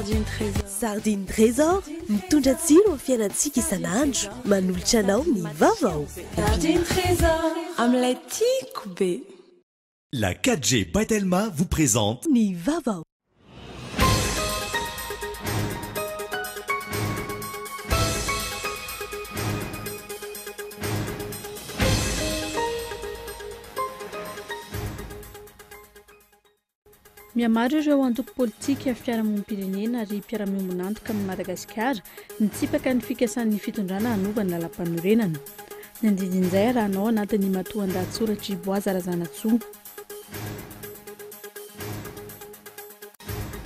Sardine Trésor mitondra tsiro amin'ny fiainantsika isan'andro manolotra anao ny vaovao. Sardine Trésor amin'ilay tiako be. La 4G Batelma vous présente ny vaovao. Miamaro ireo antoko politika fiarahamonim-pirenena ary mpiara-miombonantoka amin'ny Madagasikara nitsipaka ny fikasan'ny fitondrana hanovany lalam-panorenana. Ny andidin'izay rahanao anatin'ny matoan-dahatsoratra Iboazy Razanatsoa.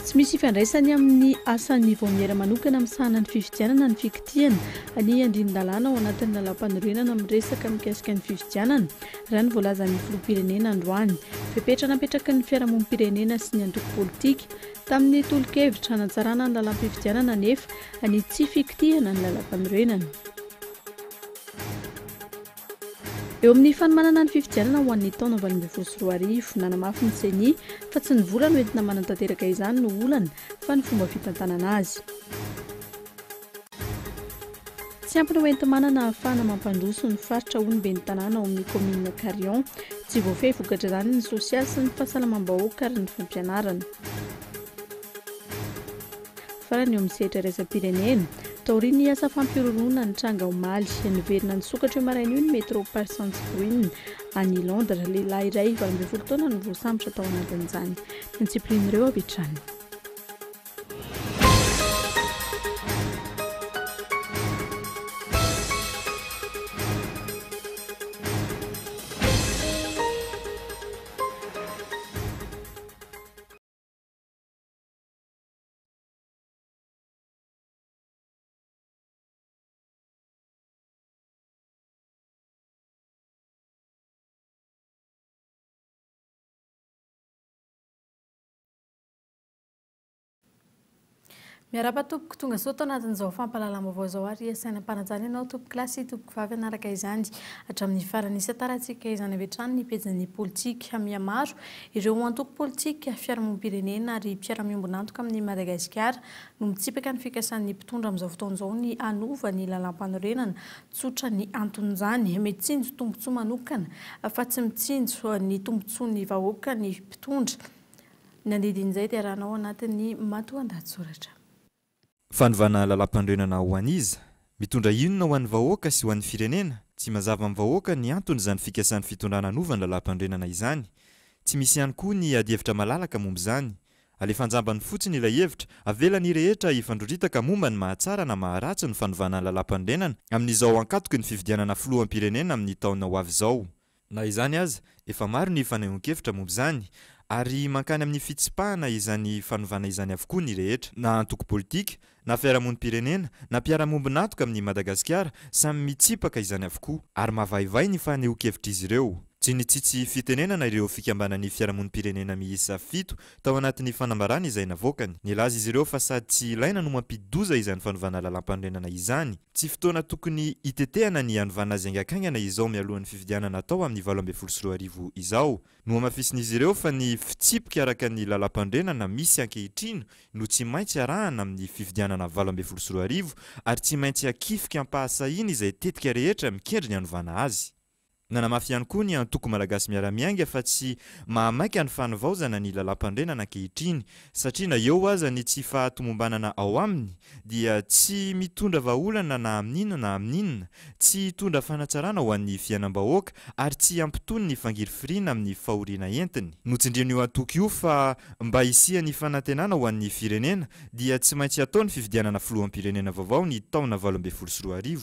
Tsy misy ifandraisany amin'ny asan'ny voamiera manokana amin'ny sahanany fifidianana ny fikitiana any andrin-dalàna ao anatin'ny lalam-panorenana amin'ny resaka mikasika ny fifidianana raha ny voalazan'ny filoham-pirenena androany. Fepetra napetraka ny fiarahamonim-pirenena sy ny antoko politika tamin'ny tolo-kevitra hanatsarana ny lalam-pifidianana nefa any tsy fikitihana ny lalam-panorenana. Eo amin'ny fanomanana ny fifidianana ho an'ny taona 2024 nanamafy ny CENI fa tsy ny vola no entina manantanteraka izany no olana fa ny fomba fitantanana azy. Tsy ampy no enti-manana ahafahana mampandroso ny faritra Ognibeny tanàna ao amin'ny komina Karion, tsy voafehy vokatra izany ny sosialy sy ny fahasalamam-bahoaka ary ny fampianarana. Farany eo amin'ny sehatra iraisam-pirenena, taoriany asa fampiroroana ny tranga omaly niverina ny sokatra eo maraina io ny métro Parsons Green any Londres. Lehilahy iray 20 taona no voasambotra tao anatin'izany. Ny tsipirian'ireo avy hatrany. Miarapa tompoko tonga sao tao anatin'izao fampalalama vaovao izao ary asaina mpanajana ianao tompoko kilasy tompoko vavy anaraka izany hatramin'ny farany isa-taratsika izany avy hatrany ny pejin'ny politika mihamaro ireo antoko politika fiarahamonim-pirenena ary mpiara-miombonantoka amin'ny Madagasikara no mitsipaka ny fikasan'ny mpitondra amin'izao fotoan'izao ny anova ny lalam-panorenana tsotra ny anton'izany mitsinjo tombotsoa manokana fa tsy mitsinjo ny tombotsoa ny vahoaka ny mpitondra. Ny andidin'izay dia rahanao anatin'ny matoan-dahatsoratra. Fanovana lalam-panorenana ho an'iza mitondra inona ho an'ny vahoaka sy ho an'ny firenena tsy mazava amin'ny vahoaka ny antony izany fikasan'ny fitondrana anovany lalam-panorenana izany. Tsy misy ihany koa ny adi-hevitra malalaka momba izany. Alefanjambany fotsiny ilay hevitra avelany rehetra ifandroritaka momba ny mahatsara na maharatsy ny fanovana lalam-panorenana amin'izao ankatoky ny fifidianana filoham-pirenena amin'ny taona ho avy izao. Na izany aza efa maro ny fanehoan-kevitra momba izany ary mankany amin'ny fitsipahana izany fanovana izany avokoa ny rehetra na antoko politika na fiarahamonim-pirenena na mpiara-miombonantoka amin'ny Madagasikara samy mitsipaka izany avokoa ary mahavaivay ny fanehoan-kevitra izy ireo. Tsy nitsitsy fitenenana ireo fikambanan'ny fiarahamonim-pirenena miisa 7 tao anatin'ny fanambarana izay navoakany. Nilaza izy ireo fa sady tsy ilaina no mampidoza izany fanovana lalam-panorenana izany. Tsy fotoana tokony hitetehana ny hanovana azy haingakaingana izao mialohan'ny fifidianana tao amin'ny 2024 izao. No amafisin'izy ireo fa ny fitsipika araka ny lalam-panorenana misy ankehitriny no tsy maintsy arahana amin'ny fifidianana 2024 ary tsy maintsy akifika ampahasahina izay tetika rehetra mikendry ny hanovana azy. Nanamafy ihany koa ny antoko malagasy miara-miainga fa tsy mahamaika ny fanovaozana ny lalam-panorenana ankehitriny satria na eo aza ny tsy fahatomombanana ao aminy dia tsy mitondra vahaolana na amin'inona na amin'inona, tsy hitondra fanatsarana ho an'ny fiainam-bahoaka ary tsy ampitony ny fangirifirina amin'ny fahoriana entiny. Notsindriana io antoko io fa mba hisian'ny fanantenana ho an'ny firenena dia tsy maintsy atao ny fifidianana filoham-pirenena vaovao ny taona 2024.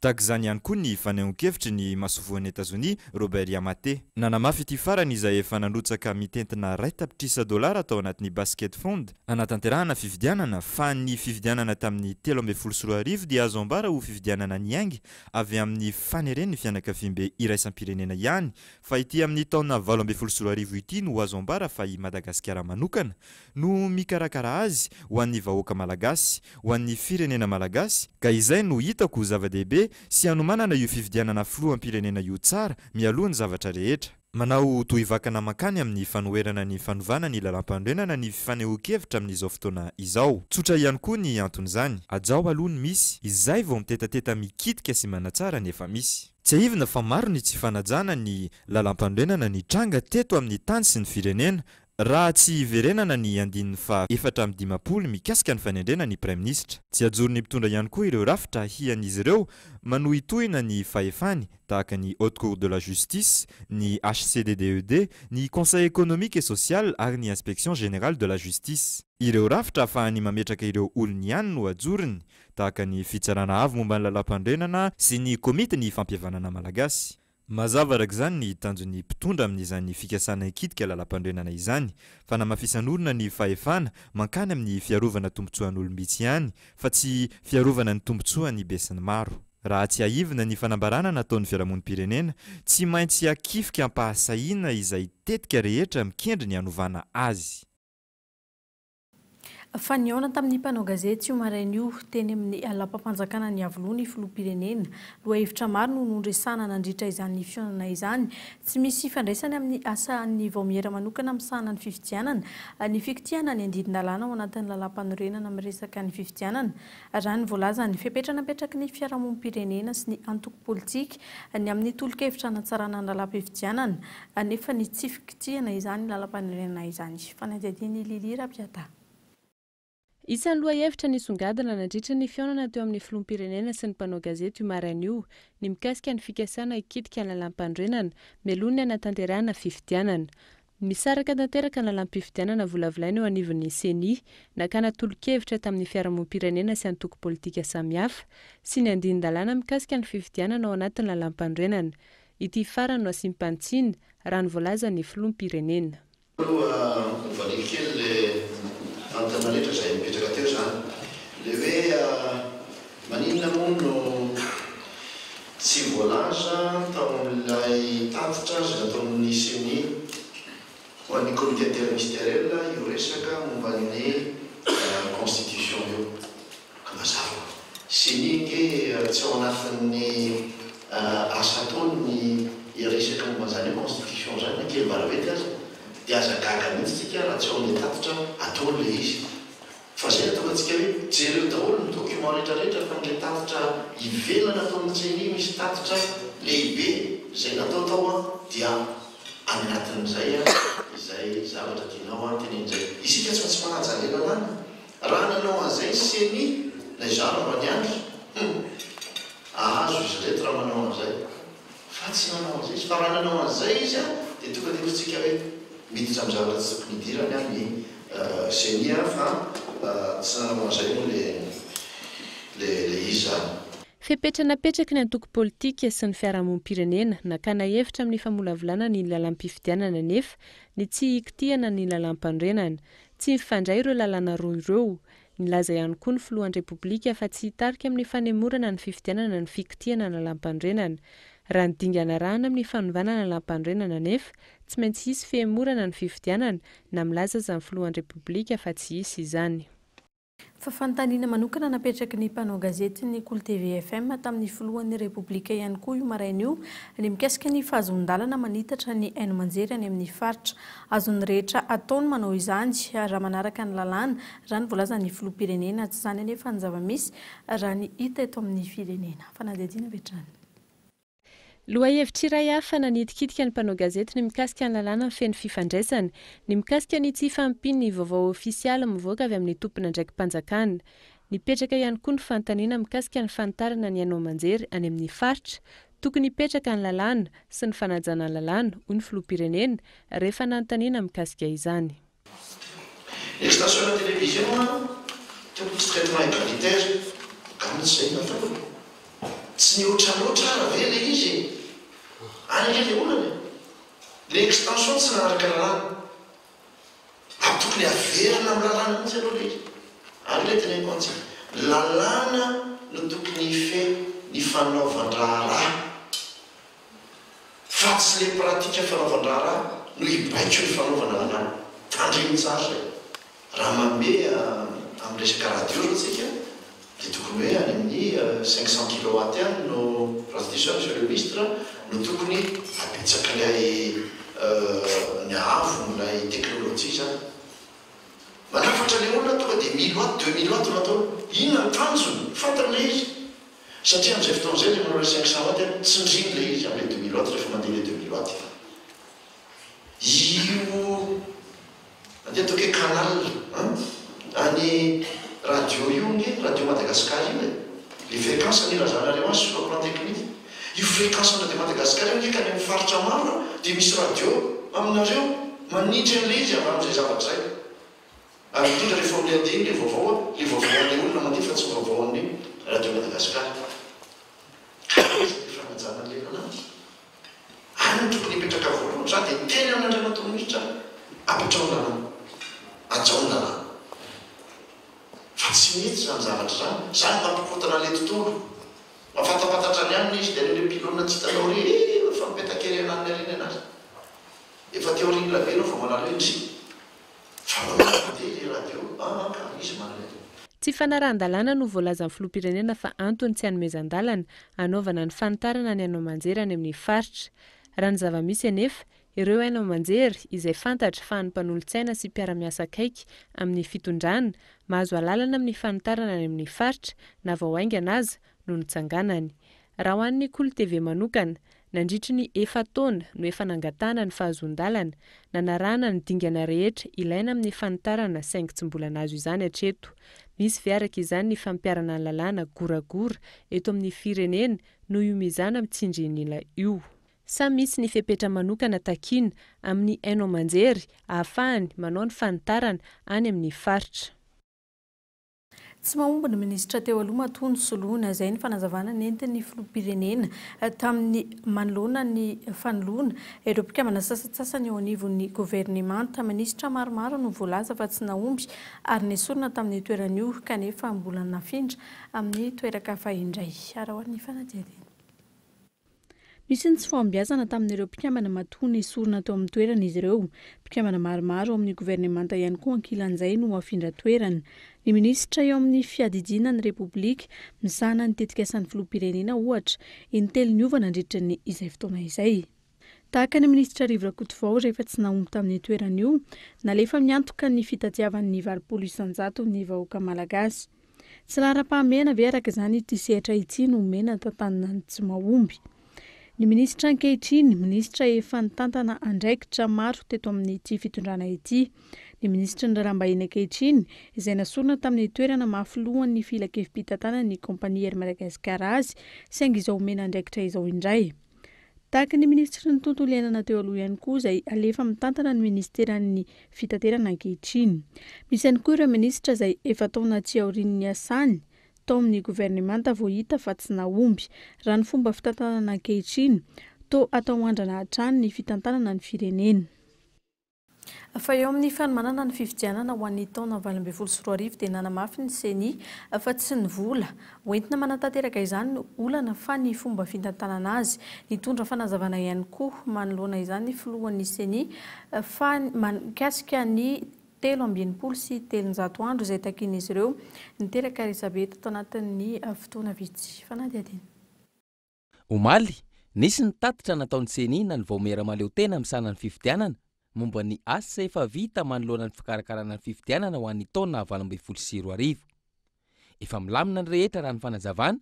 Tahaka izany ihany koa ny fanehoan-kevitry ny masovoan'ny Etazonia Robert Yamate. Nanamafy ity farany izay efa nanotsaka mitentina $2 tao anatin'ny basket fond anatanterahana fifidianana fa ny fifidianana tamin'ny 2024 dia azo ambara ho fifidianana niaingy avy amin'ny faneren'ny fianakaviam-be iraisam-pirenena ihany fa ity amin'ny taona 2024 ity no azo ambara fa i Madagasikara manokana no mikarakara azy ho an'ny vahoaka malagasy, ho an'ny firenena malagasy ka izay no hitako zava-dehibe sy hanomanana io fifidianana filoham-pirenena io tsara mialohan'ny zavatra rehetra. manao tohivakana makany amin'ny fanoherana ny fanovana ny lalam-pandrenana ny fifanehoan-kevitra amin'izao fotoana izao. Tsotra ihany koa ny anton'izany. Ajao aloha ny misy, izay vao mitetateta mikitika sy manatsara nefa misy. Tsy ahivina fa maro ny tsy fanajana ny lalam-pandrenana ny tranga teto amin'ny tany sy ny firenena raha tsy iverenana ny andininy fa 450 mikasika ny fanendrena ny Prime Ministre. Tsy ajoro ny mpitondra ihany koa ireo rafitra hian'izy ireo manohy tohina ny fahefany tahaka ny Haute Cour de la Justice, ny HCDDED, ny Conseil économique et social ary ny Inspection générale de la Justice. Ireo rafitra ahafahany mametraka ireo olony ihany no ajoriny tahaka ny fitsarana avy momba ny lalam-pandrenana sy ny komity ny fampihavanana malagasy. Mazava arak'izany ny tanjon'ny mpitondra amin'izany fikasana ikitika lalam-pandrenana izany, fa namafisan'olona ny fahefana mankany amin'ny fiarovana tombotsoan'olombitsy ihany, fa tsy fiarovana ny tombotsoan'ny besin'ny maro. Raha tsy ahivina ny fanambarana nataon'ny fiarahamonim-pirenena, tsy maintsy hakifika ampahasahina izay tetika rehetra mikendry ny hanovana azy. Fa niaona tamin'ny mpanao gazety io maraina io teny amin'ny alapam-panjakana ny avoloa ny filoham-pirenena. Loha hevitra maro no nondresana nandritra izany fionana izany. Tsy misy fandraisany amin'ny asan'ny vaomiera manokana misahana ny fifidianana, ny fikitiana ny andidin-dalàna ao anatin'ny lalam-panorenana miresaka ny fifidianana. Raha ny voalaza ny fipetranapetraky ny fiarahamonim-pirenena sy ny antoko politika ny amin'ny tolo-kevitra hanatsarana ny lalam-pifidianana nefa ny tsy fikitiana izany lalam-panorenana izany. Fanadihadiany Lili Rapiata. Isan'ny lohahevitra nisongadina nandritra ny fionana teo amin'ny filoham-pirenena sy ny mpanao gazety io maraina io ny mikasika ny fikasana ikitika ny lalam-pandrenana mialoha ny hanatanterahana fifidianana. Misaraka tanteraka ny lalam-pifidianana volavolaina eo anivon'ny CENI nakana tolo-kevitra tamin'ny fiarahamonim-pirenena sy antoko politika samihafa sy ny andinin-dalàna mikasika ny fifidianana ao anatin'ny lalam-pandrenana. Ity farany no asimpantsina raha ny voalaza ny filoham-pirenena. Antana rehetra izay mipetraka teo zany le hoe maninona moa no tsy voalaza tao amin'ilay tatitra izay nataon'ny CENI ho an'ny comité interministériel io resaka momba ny constitution io. Ka mazava CENI nge tsy ao anatin'ny asa ataony ny resaka momba zany constitution zany na kely varavety azy dia aza gaga mihitsy tsika raha tsy ao amin'ny tatitra atao le izy. Fa zay natao antsika hoe jereo daholo ny document rehetrarehetra fa n'ilay tatitra ivelana atao amin'ny CENI misy tatitra lehibe izay natao tao dia anatin'izay izay zavatra tianao tenen'izay. Isika tsy maintsy manaja le lalàna. Raha nanao an'izay CENI na izaro mba niandry azo izy reto raha manao an'izay. Fa tsy nanao an'izay izy. Fa raha nanao an'izay izy dia tonga dia tsika hoe miditra amin'ny zavatra tsy tokony hidirana ny CENI fa tsy nanao an'izay moa le izy zany. Fipetranapetraky ny antoko politika sy ny fiarahamonim-pirenena nakana hevitra amin'ny famolavolana ny lalam-pifidianana nefa ny tsy hikitiana ny lalam-pandrenana, tsy mifandray ireo lalàna roa ireo. Nilaza ihany koa ny filohan'ny repoblika fa tsy hitarika amin'ny fanemorana ny fifidianana ny fikitiana ny lalam-pandrenana. Raha ny dingana rahana amin'ny fanovanana lalam-pandrenana nefa tsy maintsy hisy fihemorana ny fifidianana na milaza aza ny filohan'ny repoblika fa tsy hisy izany. Fa fanontaniana manokana napetraky ny mpanao gazety ny Kolo TV FM tamin'ny filohan'ny repoblika ihany koa io maraina io ny mikasika ny fahazon-dalana manitatra ny haino manjery any amin'ny faritra. Azony rehetra ataony manao izany raha manaraka ny lalàna raha ny voalaza ny filoham-pirenena tsy izany anefa ny zava-misy raha ny hita eto amin'ny firenena. Fanadihadiana vetrany. Lohahevitra iray hafa nanitikitika ny mpanao gazety ny mikasika ny lalàna feno fifandraisana, ny mikasika ny tsy fampiny vaovao ofisialy mivoaka avy amin'ny tompona ndraiky mpanjakana. Nipetraka ihany koa ny fanontaniana mikasika ny fanitarana ny haino manjery any amin'ny faritra, tokony hipetraka ny lalàna sy ny fanajana ny lalàna hoy ny filoham-pirenena rehefa nanontaniana mikasika izany. Les stations de télévision tokony tsy traitement égalitaire gamitsy zay natao. Tsy nihoatranoatra ve le izy any le olana le extension tsy nanaraka lalàna tokony averina amin'ny lalàna mihitsy aloha le izy ary le teneniko antsika lalàna no tokony ife ny fanaovan-draha raha fa tsy le pratika fanaovan-draha raha no hibaiko ny fanaovana lalàna tandriny tsara zay raha manome amin'ny resaka radio zao tsika dia tokony hoe any amin'ny 500 kW no raha diso monsieur le ministre no tokony apetsaka ilay ny avon'ilay teknôlôjia zany manafatra le olona tonga dia 1000 watt 2000 watt natao inona ny tanjony fantany le izy satria amin'izay fotoan'izay le manao le 500 watt tsy ndriny le izy amin'le 2000 watt rehefa mandeha le 2000 watt io mandeha atao hoe canal any radio io ny radio Madagascar io le fréquence ny razanareo azy sur le plan technique io fréquence na de Madagascar io ka ny amin'ny faritra maro dia misy radio aminareo manindry an'le izy amin'izay zavatra zay ary indrindra rehefa amin'ny anteny le vaovao an'le olona mandeha fa tsy vaovao an'ny radio Madagascar efa manjana an'le lalàna any ny tokony hipetraka voalohany za dia teny amin'andray matoa mihitra apetrao lalàna ajao ny lalàna fa tsy mety zany zavatra zany zany mampikotana le tontolo mafatapatatra ny anina izy dia le pilona tsy hitanao re fa mipetakery ananiny ariny anazy efa teo riny labe anao fa manalo indry fa mandeha le radio ka izy manale tsy fanarahan-dalàna no voalaza amin'ny filoham-pirenena fa antony tsy hanomezan-dalana anaovana ny fanitarana ny haino aman-jery any amin'ny faritra raha ny zava-misy anefa ireo haino aman-jery izay fantatra fa ny mpanolontsaina sy mpiara-miasa akaiky amin'ny fitondrana mahazo alalana amin'ny fanitarana any amin'ny faritra na vao aingana aza no nitsanganany raha ho an'ny Kolo TV manokana nandritry ny 4 taona no efa nangatana ny fahazon-dalana nanarahana ny dingana rehetra ilaina amin'ny fanitarana saingy tsy mbola nahazo izany hatreto misy fiaraka izany ny fampiarana ny lalàna goragora eto amin'ny firenena no io mizana mitsinjin'ila io samy misy ny fepetra manokana takiana amin'ny haino aman-jery ahafahany manao ny fanitarana any amin'ny faritra. Tsy mahomby ny minisitra teo aloha Matono Soloana izay ny fanazavana nentin'ny filoham-pirenena tamin'ny manoloana ny fanoloana ireo mpikambana sasatsasany eo anivon'ny governemanta minisitra maromaro no voalaza fa tsy nahomby ary nesorina tamin'ny toeran'io kanefa mbola nafindra amin'ny toeraka fahindray arahoan'ny fanadihadiana. Misy ny tsy fahombiazana tamin'ireo mpikambana Matono esorina teo amin'ny toerana izy ireo mpikambana maromaro ao amin'ny governemanta ihany koa ankilan'izay no afindra toerana. Ny minisitra eo amin'ny fiadidiana ny Repoblika misahana ny tetikasan'ny filoham-pirenena ohatra intelo ny ovana nandritra ny izay fotoana izay. Tahaka ny minisitra Rivo Rakotovao rehefa tsy nahomby tamin'ny toeran'io nalefa miantoka ny fitatiavan'ny valopolo isanjato ny vahoaka malagasy. Tsy lara-pahamehana ve araka izany ity sehatra ity no omena tantanana tsy mahomby. Ny minisitra ankehitriny, minisitra efa nitantana andraikitra maro teto amin'ity fitondrana ity. Ny ministra ny raharaham-bahiny ankehitriny izay nasorina tamin'ny toerana mahafilohan'ny filakevim-pitantanana ny kompania Air Madagascar azy saingy izao omena andraikitra izao indray. Tahaka ny ministra ny tontolo iainana teo aloha ihany koa izay alefa mitantana ny ministeran'ny fitaterana ankehitriny. Misy ihany koa ireo ministra izay efa taona tsy aorian'ny asany tao amin'ny governemanta vao hita fa tsy nahomby raha ny fomba fitantanana ankehitriny to atao andrana hatrany ny fitantanana ny firenena. Fa eo amin'ny fanomanana ny fifidianana ho an'ny taona 2024 dia nanamafy ny CENI fa tsy ny vola hoentina manatanteraka izany olana fa ny fomba fitantanana azy nitondra fanazavana ihany koa manoloana izany filohan'ny CENI fa mikasika ny 3 sy 300 andro izay takian'izy ireo niteraka Elisabeth tao anatin'ny fotoana vitsy fanadihadiana. Omaly nisy ny tatitra nataon'ny CENI na ny vaomera maleo tena misana ny fifidianana momba ny asa efa vita manoloana ny fikarakarana ny fifidianana ho an'ny taona 2024. Efa milamina ny rehetra raha ny fanazavana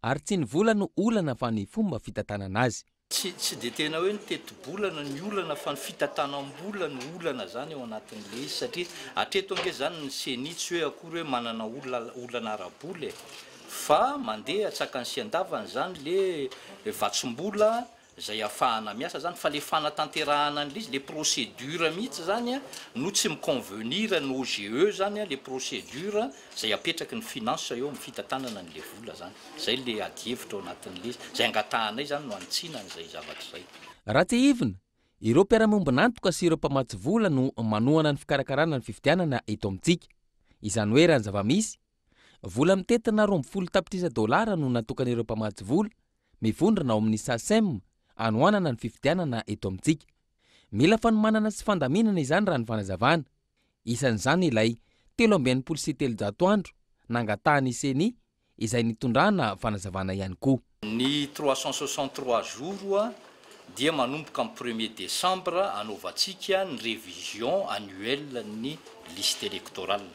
ary tsy ny vola no olana fa ny fomba fitantanana azy. Tsy dia tena hoe ny teti-bolana ny olana fa ny fitantanam-bola ny olana zany eo anatin'le izy satria hatreto ange zany ny CENI tsy hoe akory hoe manana olana ara-bola fa mandeha atsaka ny siandavany zany le vatsom-bola zay afahana miasa zany fa le fanatanterahana an'le izy le procédure mihitsy zany no tsy miconvenir ny OGE zany le procédure zay apetraky ny finance eo amin'ny fitantanana n'le vola zany zay le adievitra ao anatin'le izy zay angatahanay zany no antsiana n'izay zavatra zay. Raha tsy ivona ireo mpiara-mombonantoka sy ireo mpamatsy vola no manohana ny fikarakarana ny fifidianana eto amintsika. Izany hoe raha ny zava-misy vola mitetina $20 no natokan'ireo mpamatsy vola mivondrona ao amin'ny SACEM anoanana ny fifidianana eto amintsika. Mila fanomanana sy fandaminana izany raha ny fanazavana. Isan'izany ilay 3 sy 300 andro nangatahany CENI izay nitondrana fanazavana ihany koa. Ny 363 jours dia manomboka amin'ny 1er décembre anaovantsika ny révision annuelle ny liste électorale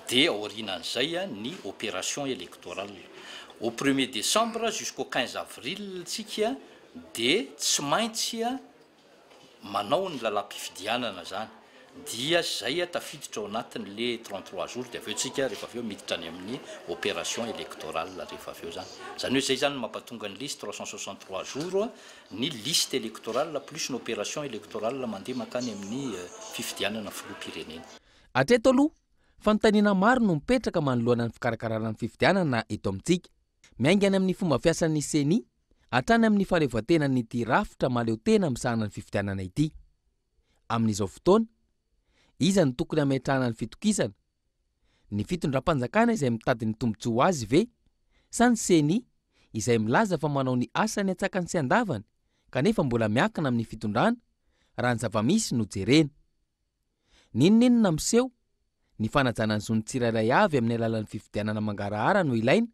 dia aorinan'izay ny opération électorale au 1er décembre jusqu'au 15 avril tsika dia tsy maintsy manao ny lalam-pifidianana zany dia zay tafiditra ao anatin'le 33 jours dia aveo tsika rehefa aveo miditra any amin'ny opération électorale rehefa aveo zany hoe zay zany mampatonga ny liste 363 jours ny liste électorale plus ny opération électorale mandeha makany amin'ny fifidianana filoham-pirenena. Atreto aloha fanontaniana maro no mipetraka manoloana ny fikarakarana ny fifidianana eto amintsika. Miaingana amin'ny fomba fiasan'ny CENI hatrany amin'ny fahaleovan-tenany ity rafitra maleo tena misahana ny fifidianana ity. Amin'izao fotoana iza ny tokony hametrahana ny fitokisana? Ny fitondram-panjakana izay mitady ny tombotsoa azy ve? Sa ny CENI izay milaza fa manao ny asany atsakany sy andavany kanefa mbola miakina amin'ny fitondrana raha ny zava-misy no jerena? Ninonina miseho ny fanajana ny zony tsirairay avy amin'ny alalan'ny fifidianana mangarahara no ilaina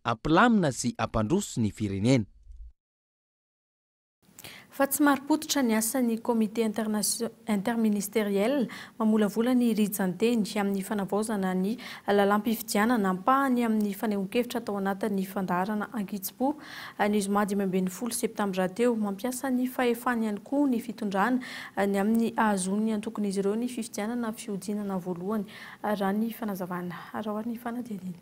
ampilamina sy ampandroso ny firenena. Fa tsy mari-pototra ny asan'ny comité interministériel mamolavola ny rijanteny amin'ny fanavaozana ny lalam-pifidianana ampahany amin'ny fanehoan-kevitra tao anatin'ny fandaharana Ankitsipo ny zoma 12 septambra teo mampiasa ny fahefany ihany koa ny fitondrana ny amin'ny ahazony antokony izy ireo ny fifidianana fiodinana voalohany raha ny fanazavana arahoan'ny fanadininy.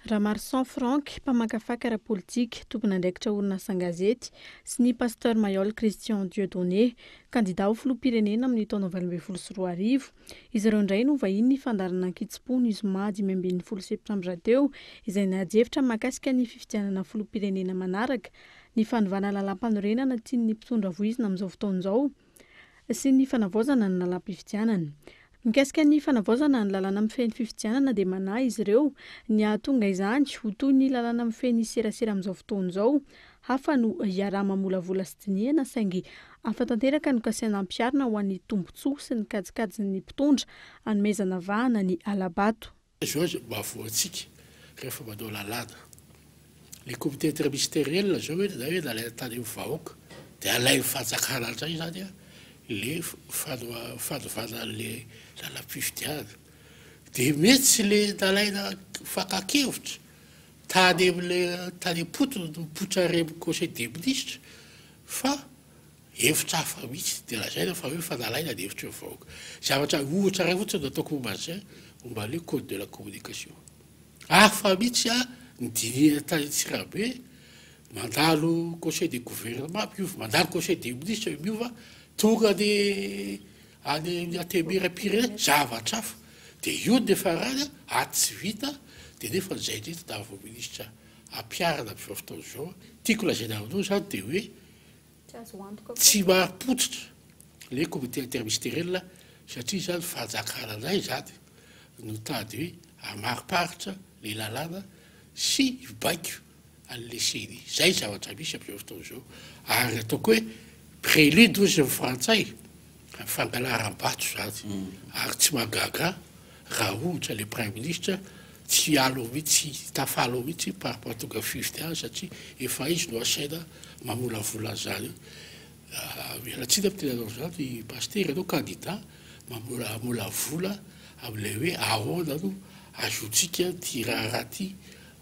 Ramarsan Frank, mpamakafaka ara-politika, tompon'andraikitra orinasa-gazety sy ny pasteur Mayol Christian Dieudonné, kandidao filoham-pirenena amin'ny taona 2024. Izy ireo indray no vahiny ny fandaharana Ankitsipo ny zoma 15 septambra teo, izay najefitra mahakasika ny fifidianana filoham-pirenena manaraka, ny fanovana lalam-panorenana tian'ny mpitondra voizina amin'izao fotoan'izao sy ny fanavaozana ny lalam-pifidianana. Mikasika ny fanavaozana ny lalàna mifehy ny fifidianana dia manahy izy ireo ny ahatonga izany ho toy ny lalàna mifehy ny serasera amin'izao fotoan'izao hafa no iaraha mamolavola sy dinihana saingy hafa tanteraka no kasiana ampiarina ho an'ny tombotsoa sy ny kajikajin'ny mpitondra hanomezana vahana ny alabato. Mavoantsika rehefa manao lalàna le comité interministériel zao hoe zay hoe nalaina tany vahoaka dia alainy fanjakana zay zany le fanovana le lalam-pifidianana dia mety le nalaina fakakevitra tany am'le tany potony no potraremy conseil des ministres fa hevitra hafa mihitsy dia lazaina fa hoe fa nalaina ny hevitra vahoaka. Zavatra ohatra ray fotsiny no ataoko momba an'izay momba le code de la communication. Hafa mihitsy ny dinihana tany Tsirabe mandalo conseil des gouvernements miova, mandalo conseil des ministres miova tonga ny any atemera-pirenena zavatra hafa dia io nefa rany aty tsy vita dia nefa nizay ndreto da vao ministra ampiarana amin'izao fotoana izao. Tiako lazaina aminao zany dia hoe tsy mari-pototra le comité interministériel satria zany fanjakana anay zany no tady hoe hamariparitra le lalàna sy baiko an'le CENI. Zay zavatra misy amin'izao fotoana izao ary ataoko hoe prélude ozy ny frantsay fangalaram-bato zany ary tsy magaga raha ohatra le prime ministre tsy alo mihitsy tafalo mihitsy par rapport tonga fifidianana satria efa izy no asaina mamolavola zany. Mialatsiny amin'ny tenanao zany paster anao candidat mamolavola amin'ilay hoe ahoana no azotsika ty raha ty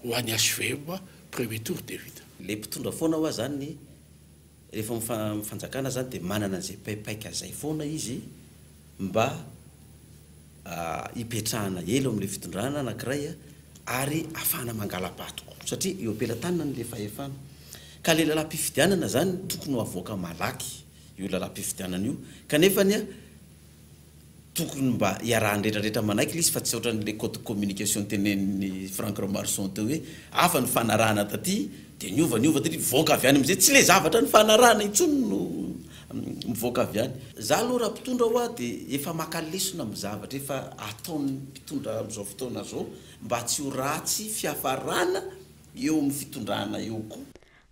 ho an'ny HVM premier tour de vita. Le mpitondra foana hoa zany rehefa mifanjakana zany dia manana an'izay paipaika zay foana izy mba hipetrahana elo amin'ilay fitondrana anankiray ary ahafahana mangala-bato satria eo ampelantanana n'le fahefana ka le lalam-pifidianana zany tokony ho avoaka malaky io lalam-pifidianana io kanefany tokony mba iarahan-dretrarehetra manaiky izy fa tsy ohatran'le code de communication tenen'ny Franck Ramarson teo hoe hafa ny fanarahana taty dia niova taty mivoaka avy any amin'izay tsy le zavatra ny fanarahana intsony no mivoaka avy any. Za aloha raha mpitondra hoa dia efa makalesona amin'ny zavatra efa ataon'ny mpitondra amin'izao fotoana zao mba tsy ho ratsy fiafarana eo amin'ny fitondrana eo koa.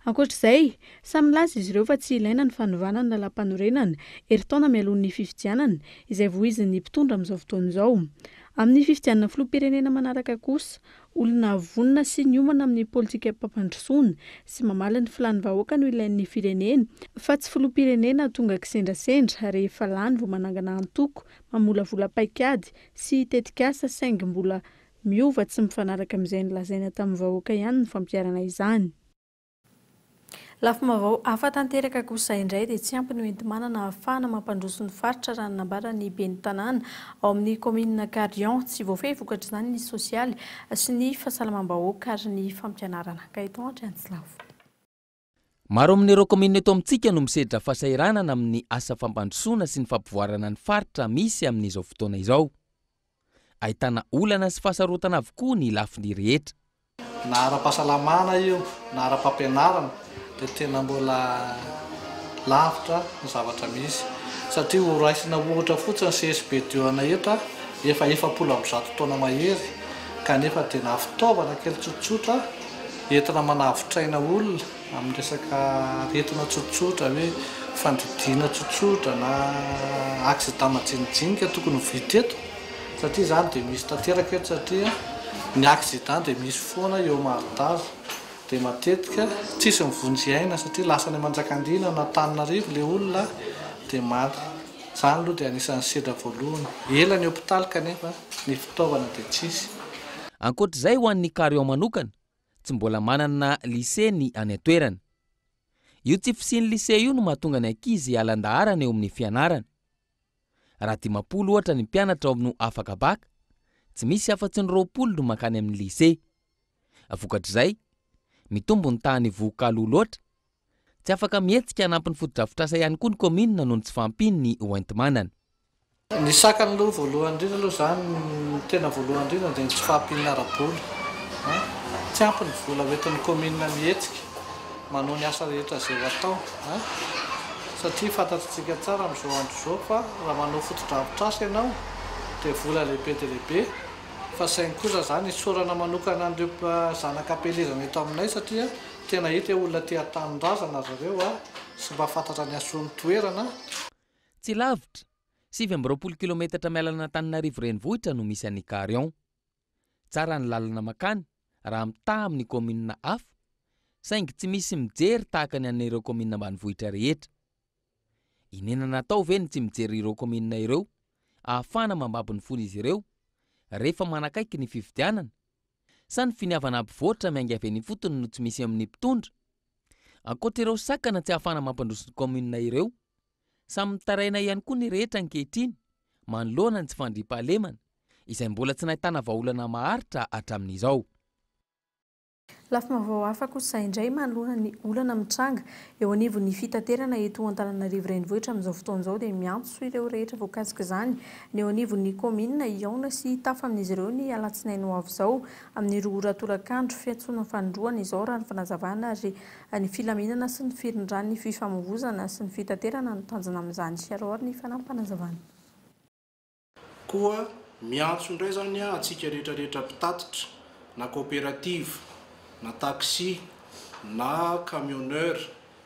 Ankoatr'izay, samy laza izy ireo fa tsy ilaina ny fanovana ny lalam-panorenana herintaona mialohan'ny fifidianana izay voizin'ny mpitondra amin'izao fotoana izao. Amin'ny fifidianana filoham-pirenena manaraka kosa, olona vonina sy ny omana amin'ny politika mpampandrosoana sy mamaly ny filàny vahoaka no ilain'ny firenena, fa tsy filoham-pirenena tonga kisendrasendra rehefa lany vao manangana antoko, mamolavola paikady sy tetikasa saingy mbola miova tsy mifanaraka amin'izay nolazaina tamin'ny vahoaka ihany ny fampiarana izany. Lafim-baovao hafa tanteraka kosa indray dia tsy ampy ny hoentim-manana ahafahana mampandroso ny faritra raha nanambara ny ben'ny tanàna ao amin'ny komina Karion tsy voafehy vokatra izany ny sosialy sy ny fahasalamam-bahoaka ary ny fampianarana. Kaiton Andrianatsilavo. Maro amin'ireo komina eto amintsika no misedra fahasahiranana amin'ny asa fampandrosoana sy ny fampivoarana ny faritra misy amin'izao fotoana izao. Ahitana olana sy fahasarotana avokoa ny lafiny rehetra. Na ara-pahasalamana io, na ara-pampianarana dia tena mbola lavitra ny zavatra misy. Satria ho raisina ohatra fotsiny CSBDO-na eto efa 700 taona mahery, kanefa tena fitaovana kely tsotsotra entina manavotraina olona amin'ny resaka aretina tsotsotra hoe fandidiana tsotsotra na accident majinijinika tokony vita eto. Satria izany dia misy tanteraka eto satria ny accident dia misy foana eo maritazo dia matetika tsisy mivonjy aina satria lasa ny Manjakandriana na Antananarivo ilay olona dia maty. Izany aloha dia anisan'ny sedra voalohany. Ela ny hopitaly kanefa ny fitaovana dia tsisy. Ankoatr'izay ho an'ny Karion manokana, tsy mbola manana lisea ny any an-toerana. Io tsy fisian'ny lisea io no mahatonga ny ankizy halan-daharana eo amin'ny fianarana. Raha 50 ohatra ny mpianatra no afaka baka, tsy misy afa-tsy ny 20 no mankany amin'ny lisea. Vokatr'izay, mitombo ny tahany voakalo loatra, tsy afaka mihetsika hanampy ny foto-drafitrasa ihany koa ny komina noho ny tsy fahampiany ny hoentim-manana. Ny sakany aloha voalohany indrindra aloha izany tena voalohany indrindra dia tsy fahampiany ara-bola. Tsy ampy ny vola hoentin'ny komina mihetsika manao ny asa rehetra izay ho atao. Satria fantatsika tsara amin'izao andro izao fa raha manao foto-drafitrasa ianao dia vola lehibe dia lehibe. Fa saingy kosa izany isorana manokana an'ireo zanaka ampelezana eto aminay satria tena hita olona tia tanindrazana zareo sy mba fantatra ny ason'ny toerana. Tsy lavitra, 720 kilometatra mialana Antananarivo renivohitra no misy an'ny Karion. Tsara ny lalana makany raha mitaha amin'ny komina hafa, saingy tsy misy mijery tahaka ny an'ireo komina ambanivohitra rehetra. Inena natao ve ny tsy mijery ireo komina ireo ahafahana mambabo ny fony izy ireo rehefa manakaiky ny fifidianana? Sa ny finiavana ampivoatra miainga avy ny fotony no tsy misy amin'ny mpitondra? Ankoatr'ireo sakana tsy ahafahana mampandroso ny komina ireo, samy mitaraina ihany koa ny rehetra ankehitriny manoloana ny tsy fandriam-pahalemana izay mbola tsy nahitana vahaolana maharitra hatramin'izao. Lafim-baovao hafa kosa indray manoloana ny olana mitranga eo anivon'ny fitaterana eto Antananarivo renivohitra amin'izao fotoan'izao dia miantso ireo rehetra voakasika izany ny eo anivon'ny komina Iaona sy tafa amin'izy ireo ny alatsinainy ho avy izao amin'ny 2 ora tolakandro fiantsoana fandroana izao raha ny fanazavana ary ny filaminana sy ny firindran'ny fifamoivoizana sy ny fitaterana no tanjona amin'izany siaroary ny fanampanazavana. Koa miantso indray zany atsika rehetrarehetra mpitatitra na coopérative na taxi na camionneur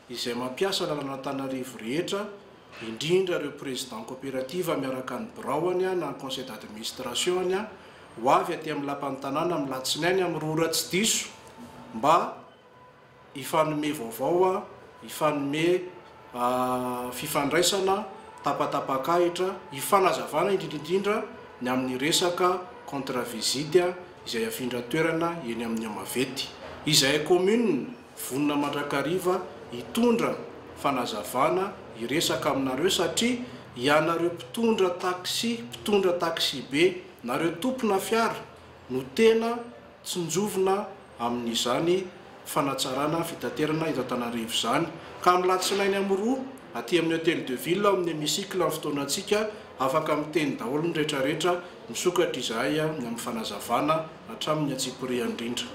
izay mampiasa lalana Antananarivo rehetra, indrindra ireo président coopérative miaraka ny braony na conseil d'administration ho avy aty amin'ny lapan'ny tanàna amin'ny latsinainy amin'ny 2 ora tsy diso mba hifanome vaovao, hifanome fifandraisana tapatapakahitra, hifanazavana indrindra ny amin'ny resaka contre visite izay afindra toerana eny amin'ny Amavety. Izay commune vonina Mandrakariva hitondra fanazavana hiresaka aminareo satria ianareo mpitondra taxi be nareo tompona fiara no tena tsinjovina amin'izany fanatsarana fitaterana eto Antananarivo izany. Ka amin'ny latsinainy amin'ny 2 aty amin'ny hôtel de ville amin'ny hémicycle amin'ny fotoanantsika afaka miteny daholo ny rehetrarehetra misokatra izahay amin'ny fanazavana hatramin'ny atsiporiany indrindra.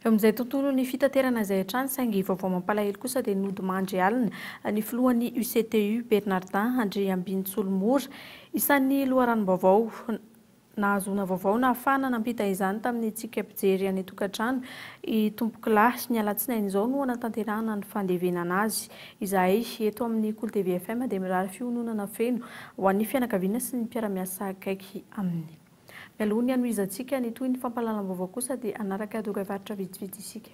Eo amin'izay tontolo ny fitaterana izay hatrany saingy vaovao mampalahelo kosa dia nody mandry alina ny filohan'ny UCTU Bernardin Andriambintsolo-Mora isan'ny loharanom-baovao nahazoana vaovao na ahafahana nampita izany tamin'ny tsika mpijery any tokantrano i tompo-kilasy ny alatsinainy izao no anatanterahana ny fandevenana azy izahay eto amin'ny Cool TV FM dia mirary fiononana feno ho an'ny fianakaviana sy ny mpiara-miasa akaiky aminy. aloha ny anoizantsika ny toy ny fampalalam-baovao kosa dia anaraka dokavaritra vitsivitsy isika.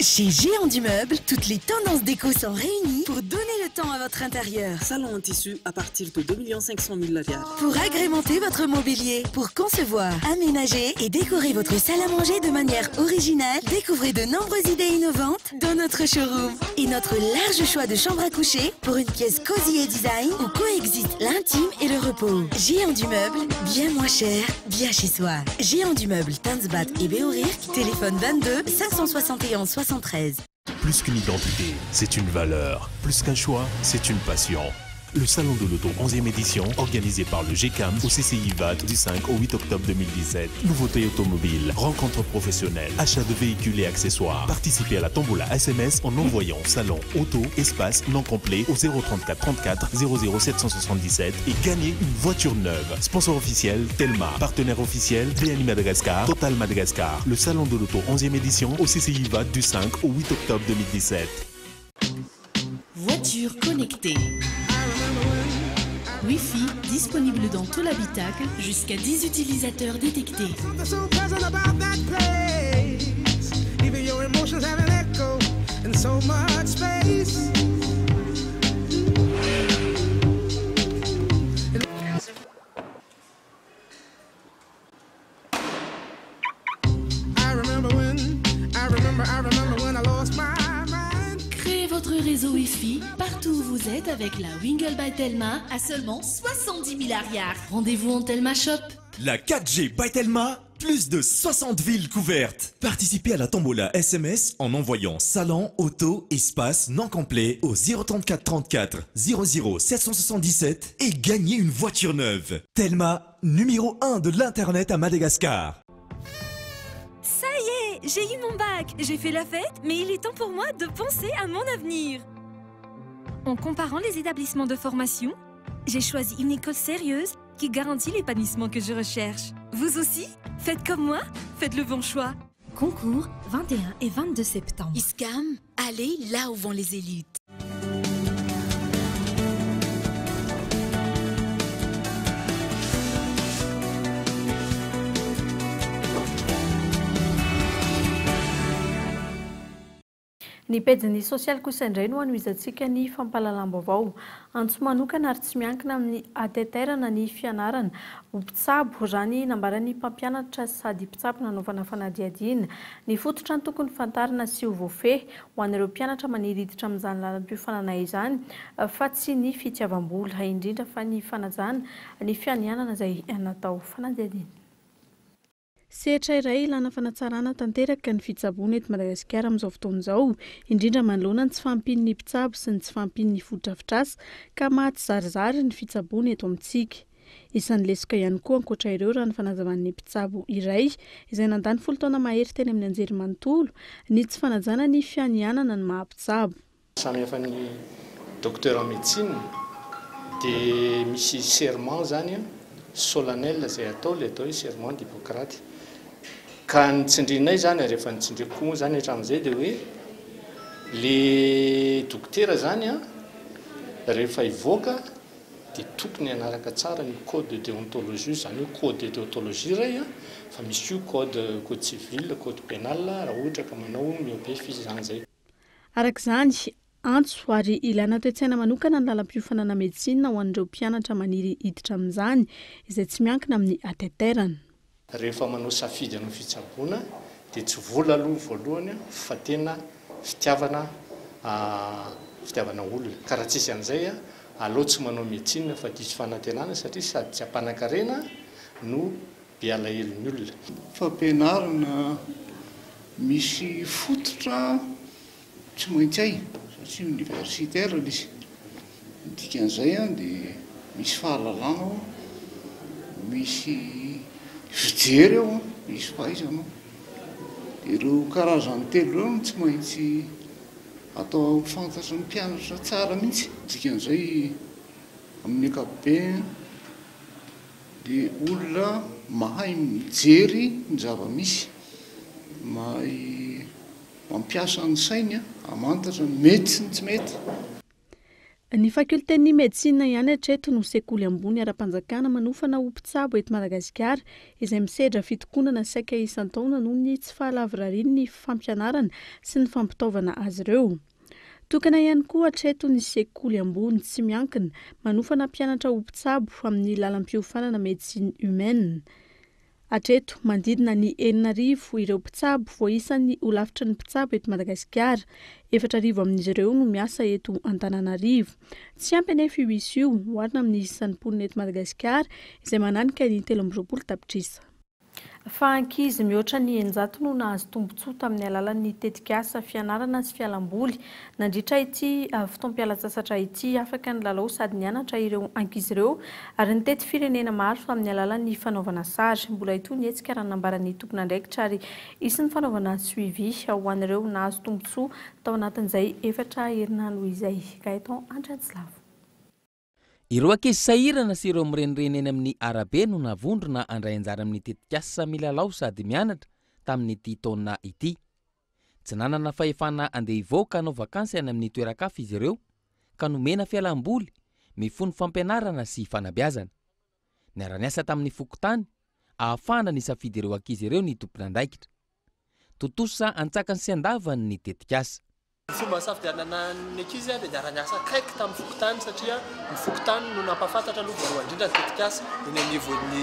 Chez Géant du Meuble, toutes les tendances déco sont réunies pour donner le temps à votre intérieur. Salon en tissu à partir de 2 500 000 $. Pour agrémenter votre mobilier, pour concevoir, aménager et décorer votre salle à manger de manière originale, découvrez de nombreuses idées innovantes dans notre showroom. Et notre large choix de chambres à coucher pour une pièce cosy et design où coexistent l'intime et le repos. Géant du Meuble, bien moins cher, bien chez soi. Géant du Meuble, Tanzbat et Béorirk, téléphone 22 571 73. Plus qu'une identité, c'est une valeur. Plus qu'un choix, c'est une passion. Le Salon de l'Auto 11e édition, organisé par le GCAM au CCI VAT du 5 au 8 octobre 2017. Nouveautés automobiles, rencontres professionnelles, achat de véhicules et accessoires. Participez à la tombola SMS en envoyant Salon Auto Espace non complet au 034 34 00 777 et gagnez une voiture neuve. Sponsor officiel Telma, partenaire officiel BNI Madagascar, Total Madagascar. Le Salon de l'Auto 11e édition au CCI VAT du 5 au 8 octobre 2017. Voiture connectée. Wi-Fi disponible dans tout l'habitacle, jusqu'à 10 utilisateurs détectés. Créez votre réseau Wi-Fi partout où vous êtes avec la Wingle by Telma à seulement 70 000 $. Rendez-vous en Telma Shop. La 4G by Telma, plus de 60 villes couvertes. Participez à la tombola SMS en envoyant Salon, Auto, Espace, non complet au 034 34 00 777 et gagnez une voiture neuve. Telma, numéro 1 de l'Internet à Madagascar. Ça y est, j'ai eu mon bac. J'ai fait la fête, mais il est temps pour moi de penser à mon avenir. En comparant les établissements de formation, j'ai choisi une école sérieuse qui garantit l'épanouissement que je recherche. Vous aussi? Faites comme moi, faites le bon choix. Concours 21 et 22 septembre. ISCAM, allez là où vont les élites. Ny pejiny sosialy kosa indray no anoizantsika ny fampalalam-baovao. Antso manokana ary tsy miankina amin'ny ateterana ny fianarana. Mpitsabo zany nambarany mpampianatra sady mpitsabo nanaovana fanadihadiana. Ny fototra ny tokony fantarina sy ho voafehy ho an'ireo mpianatra maniry hiditra amin'izany lalam-piofanana izany fa tsy ny fitiavam-bola indrindra fa ny fanajana ny fianianana izay natao fanadihadiana. Sehatra iray ilana fanatsarana tanteraka ny fitsaboana eto Madagasikara amin'izao fotoana izao, indrindra manoloana ny tsy fahampian'ny mpitsabo sy ny tsy fahampian'ny foto-drafitrasa ka maty zarizary ny fitsaboana eto amintsika. Isan'ny lesoka ihany koa ankoatra ireo raha ny fanazavan'ny mpitsabo iray izay nandany 10 taona mahery teny amin'ny anjerimanontolo ny tsy fanajana ny fianianana ny maha-mpitsabo. Samy hafa ny docteur en médecine dia misy serment zany solennel izay atao le atao hoe serment d'Hippocrate. Ka nitsindrinay zany rehefa nitsindriko moa zany hatramin'izay dia hoe le dokotera zany rehefa hivoaka dia tokony hanaraka tsara ny code de déontologie zany hoe code de déontologie iray fa misy io code civil, code pénal raha ohatra ka manao miobe fizany zay. Arak'izany antso ary ilana toe-tsaina manokana ny lalam-piofanana medicine ho an'ireo mpianatra maniry hiditra amin'izany izay tsy miankina amin'ny ateterana. Rehefa manao safidy anao fitsaboana dia tsy vola aloha voalohany fa tena fitiavana olona. Ka raha tsisy an'izay aleo tsy manao medicine fa diso fanantenana satria sady tsy hampanankarena no be alahelon'ny olona. Fampianarana misy fototra tsy maintsy ay satria universitaire izy. Dikan'izay dia misy fahalalana misy fijery eo misy fahaizana. Ireo karazany telo ireo no tsy maintsy atao fantatra ny mpianatra tsara mihitsy. Dikan'izay amin'ny ankapobeny dia olona mahay mijery ny zava-misy, mahay mampiasa ny sainy amantatra mety sy ny tsy mety. Ny fakulten'ny médecine ihany hatreto no sekoly ambony ara-panjakana manofana ho mpitsabo eto Madagasikara izay misedra fitokonana saika isan-taona noho ny tsy fahalavorarian'ny fampianarana sy ny fampitaovana azy ireo. Tokana ihany koa hatreto ny sekoly ambony tsy miankina manofana mpianatra ho mpitsabo amin'ny lalam-piofanana médecine humaine. Hatreto mandidina ny 4,000 ireo mpitsabo voaisany ho lavitra ny mpitsabo eto Madagasikara. 4,000 amin'izy ireo no miasa eto Antananarivo. Tsy ampy anefa io isy io oharina amin'ny isan'ny mponina eto Madagasikara izay mananika ny 13 tapitrisa. Fa ankizy mihoatra ny 900 no nahazo tombotsoa tamin'ny alalan'ny tetikasa fianarana sy fialamboly nandritra ity fotoam-pialatsasatra ity afaka ny lalao sady nianatra ireo ankizy ireo ary nitety firenena maro amin'ny alalan'ny fanaovana sary. Mbola ito ny hetsika raha nambaran'ny tompon'andraikitra ary isin'ny fanaovana suivi ho an'ireo nahazo tombotsoa tao anatin'izay 4 herinandro izay. Gaeton Andranjilavo. Ireo ankizy sahirana sy ireo mirenireny eny amin'ny arabe no navondrona andray anjara amin'ny tetikasa milalao sady mianatra tamin'ity taona ity. Tsy nanana fahefana andeha hivoaka hanao vakansy any amin'ny toeran-kafa izy ireo ka nomena fialamboly mifono fampianarana sy fanabeazana. Niara-niasa tamin'ny fokontany ahafahana nisafidy ireo ankizy ireo ny tompon'andraikitra. Totosa antsakany sy andavany ny tetikasa. Fomba safidianana ny ankizy dia niara-niasa kaiky tamin'ny fokontany satria ny fokontany no nampafantatra aloha voalohany indrindra ny tetikasa eny anivon'ny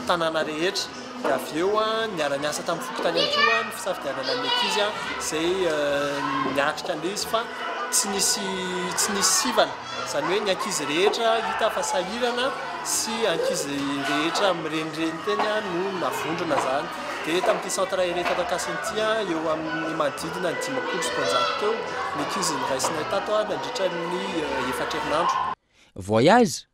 tanàna rehetra. Dia avy eo niara-niasa tamin'ny fokontany ihany koa ny fisafidianana ny ankizy izay niatrika an'izy fa tsy nisy sivana. Izany hoe ny ankizy rehetra hita fa sahirana sy ankizy rehetra mirenireny teny no navondrona zany. Dia tamin'ity centre ireto atakasiny eo amin'ny manodidina ny 500 teo ny ankizy niraisina tato nandritra ny 4 herinandro. Voyage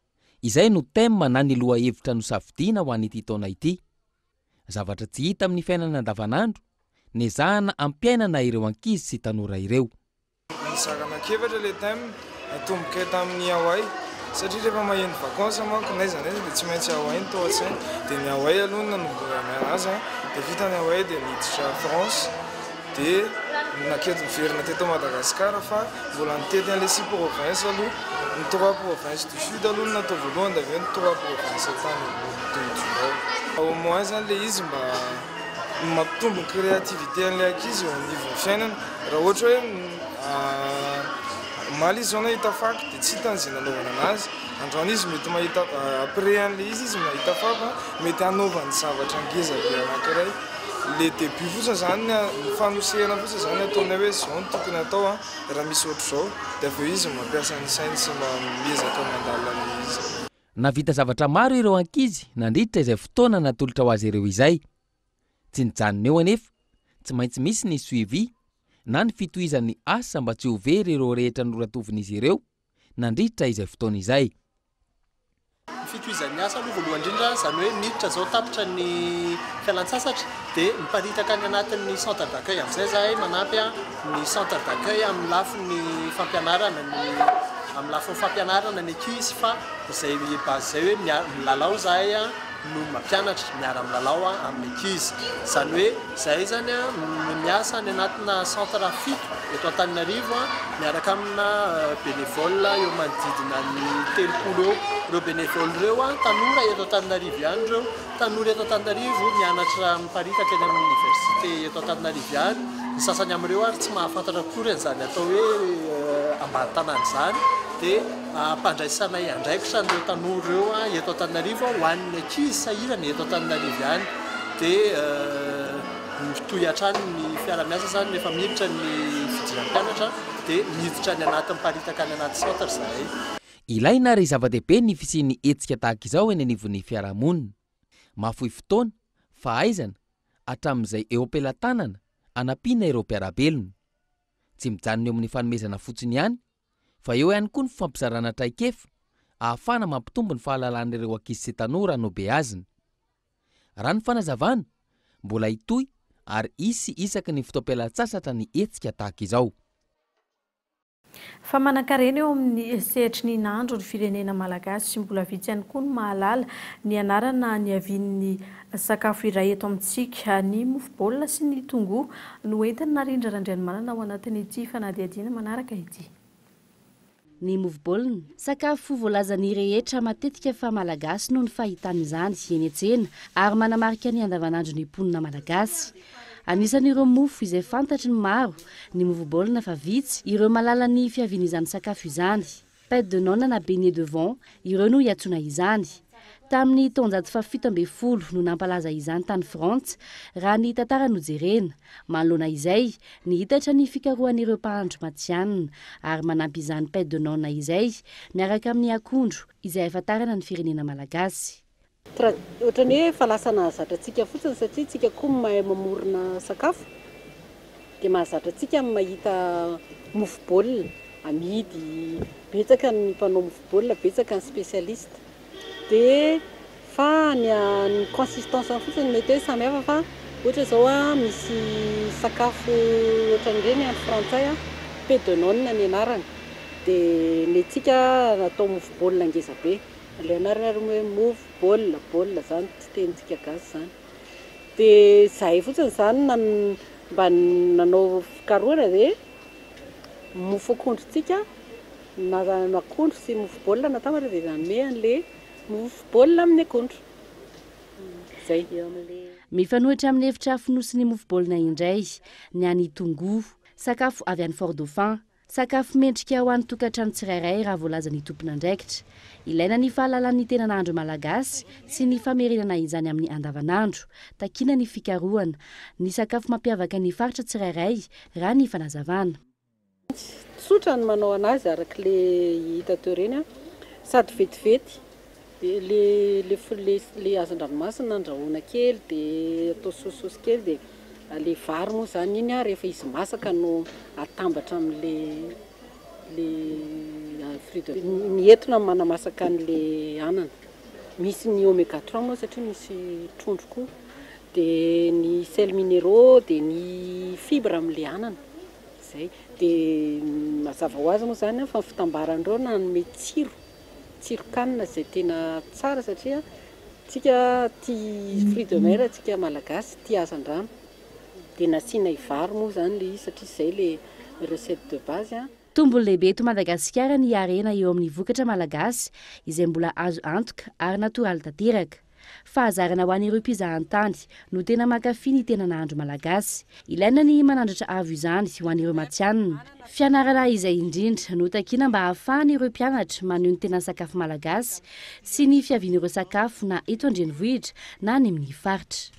izay no thème na ny loha hevitra no safidiana ho an'ity taona ity. Zavatra tsy hita amin'ny fiainana andavanandro, niezahana ampiainana ireo ankizy sy tanora ireo. Nisakana-kevatra le thème natomboka tamin'ny Hawaï satria rehefa maheno vakansa manko naiza dia tsy maintsy Hawaï ny tohatsaina. Dia ny Hawaï aloha nanomboana azy dia vita ny Hawaï dia niditra France dia naketo miverina teto Madagasikara fa mbola nitety an'ilay 6 province aloha ny 3 province du sud aloha natao voalohany dia aveo ny 3 province tany tongotr'izao. Au moins zany le izy mba mampitombo créativité an'ilay ankizy eo anivon'ny fiainana. Raha ohatra hoe maly izy zao nahita faky dia tsy hitany izay nanaovana anazy. Androany izy mety mahita après an'ilay izy mahita faky mety hanaovany zavatra ngezabe anankiray. Le début fotsiny zany ny fanosehana fotsiny zany ataonay hoe zao no tokony atao raha misy ohatr'izao dia aveo izy mampiasa ny sainy sy miezaka mandalana izy. Navita zavatra maro ireo ankizy nandritra izay fotoana natolotra ho azy ireo izay. Tsy nijanona eo anefa, tsy maintsy misy ny suivi na ny fitohizan'ny asa mba tsy ho very ireo rehetra noratovin'izy ireo nandritra izay fotoana izay. Fitohizan'ny asa aloha voalohany indrindra izany hoe miditra zao tapitra ny fialan-tsasatra dia miparitaka any anatin'ny centre d'accueil amin'izay zahay manampy ny centre d'accueil amin'ny lafin'ny fampianarana amin'ny lafin'ny fampianarana ny ankizy fa izay base zay hoe milalao zahay no mampianatra miara milalao amin'ny ankizy. Izany hoe zahay zany miasa any anatina centre fito eto Antananarivo miaraka amina bénévole eo manodidina ny 30 eo. Ireo bénévole ireo tanora eto Antananarivo ihany ireo. Tanora eto Antananarivo mianatra miparitaka eny amin'ny université eto Antananarivo ihany. Ny sasany amin'ireo ary tsy mahafantatra akory an'izany atao hoe ambany tanàna izany dia mpandraisanay andraikitra n'ireo tanora ireo eto Antananarivo ho an'ny ankizy sahirana eto Antananarivo ihany dia mitohy hatrany ny fiara-miasa zany rehefa miditra ny fidiran'ny mpianatra dia miditra ny anaty miparitaka any anaty centre zahay. Ilaina ary zava-dehibe ny fisian'ny hetsika tahaka izao eny anivon'ny fiarahamonina. Mahafohy fotoana, fahaizana hatramin'izay eo am-pelantanana anampiana ireo mpiarabelona. Tsy mijanona eo amin'ny fanomezana fotsiny ihany, fa eo ihany koa ny fampizarana traikefa ahafana mampitombo ny fahalalàn'ireo ankizy sy tanora no beazina. Raha ny fanazavana mbola hitohy ary isy isaky ny fotoam-pialatsasatra ny hetsika tahaka izao. Fa manan-karena eo amin'ny sehitry ny nandro ny firenena malagasy sy mbola vitsy ihany koa no mahalala ny anarana ny avian'ny sakafo iray eto amintsika ny mofo baolina sy ny tongoho no entina narindra randrianomanana ao anatin'ity fanadihadiana manaraka ity. Ny mofo baolina sakafo voalazan'ny rehetra matetika fa malagasy no ny fahitan'izany eny an-tsena ary manamarika ny andavanandro ny mponina malagasy. Anisan'ireo mofo izay fantatry ny maro ny mofo baolina fa vitsy ireo malala ny fiavian'izany sakafo izany. Pête de nonna na beignet de vent ireo no hiatsona izany. Tamin'ny taonjato fafito amby folo no nampalaza izany tany Frantsa raha ny tantara no jerena. Manoloana izay ny hitatra ny fikarohan'ireo mpahandro matianina ary manampy izany pête de nonna izay miaraka amin'ny akondro izay ahafantarana ny firenena malagasy. Ohatrany hoe fa lasa nahazatra antsika fotsiny satria tsika koa mahay mamorona sakafo dia mahazatra antsika mahita mofo baolina amidy betsaka ny mpanao mofo baolina betsaka ny spécialiste dia fa ny consistance fotsiny mety hoe samy hafa fa ohatra zao misy sakafo ohatran'ireny any frantsay pête de nonna ny anarany dia ny tsika natao mofo baolina ngeza be le anarana hoe mofo baolina zany tsy tenintsika gasy zany dia zahay fotsiny zany mba nanao fikarohana dia mofo akondrotsika na akondro sy mofo baolina natambatra dia nanome an'le mofo baolina amin'ny akondro zay. Mifanohitra amin'ny efitra fonosiny mofo baolina indray ny any tongoho sakafo avy any Fort Dauphin sakafo mendrika ho an'ny tokantrano tsirairay raha voalaza ny tompona andraikitra. Ilaina ny fahalalan'ny tenanandro malagasy sy ny famerenana izany amin'ny andavanandro. Takina ny fikarohana ny sakafo mampiavaka ny faritra tsirairay raha ny fanazavana. Tsotra ny manao anazy araka le hita teo reny sady vetivety le hazan-dranomasina andrahoana kely dia atao sososy kely dia le vary moa zany iny rehefa izy masaka no atambatra amin'le mientina manamasaka an'le anana. Misy ny oméga 3 moa satria misy trondro koa dia ny sel minéraux dia ny fibre amin'le anana zay dia mazava ho azy moa zany fa fitambarandreo nanome tsiro kanina zay tena tsara satria tsika tia fruit de mer tsika malagasy tia hazan-drano dia nasiana vary moa zany le satria zay le recette de base. Tombony lehibe eto Madagasikara ny harena eo amin'ny vokatra malagasy izay mbola azo antoka ary natoraly tanteraka. Fahazarana ho an'ireo mpizahan-tany no tena mankafy ny tenanandro malagasy. Ilaina ny manandratra avo izany ho an'ireo matianina. Fianarana izay indrindra no takiana mba ahafahan'ireo mpianatra maneho ny tena sakafo malagasy sy ny fiavian'ireo sakafo na eto andrenivohitra na any amin'ny faritra.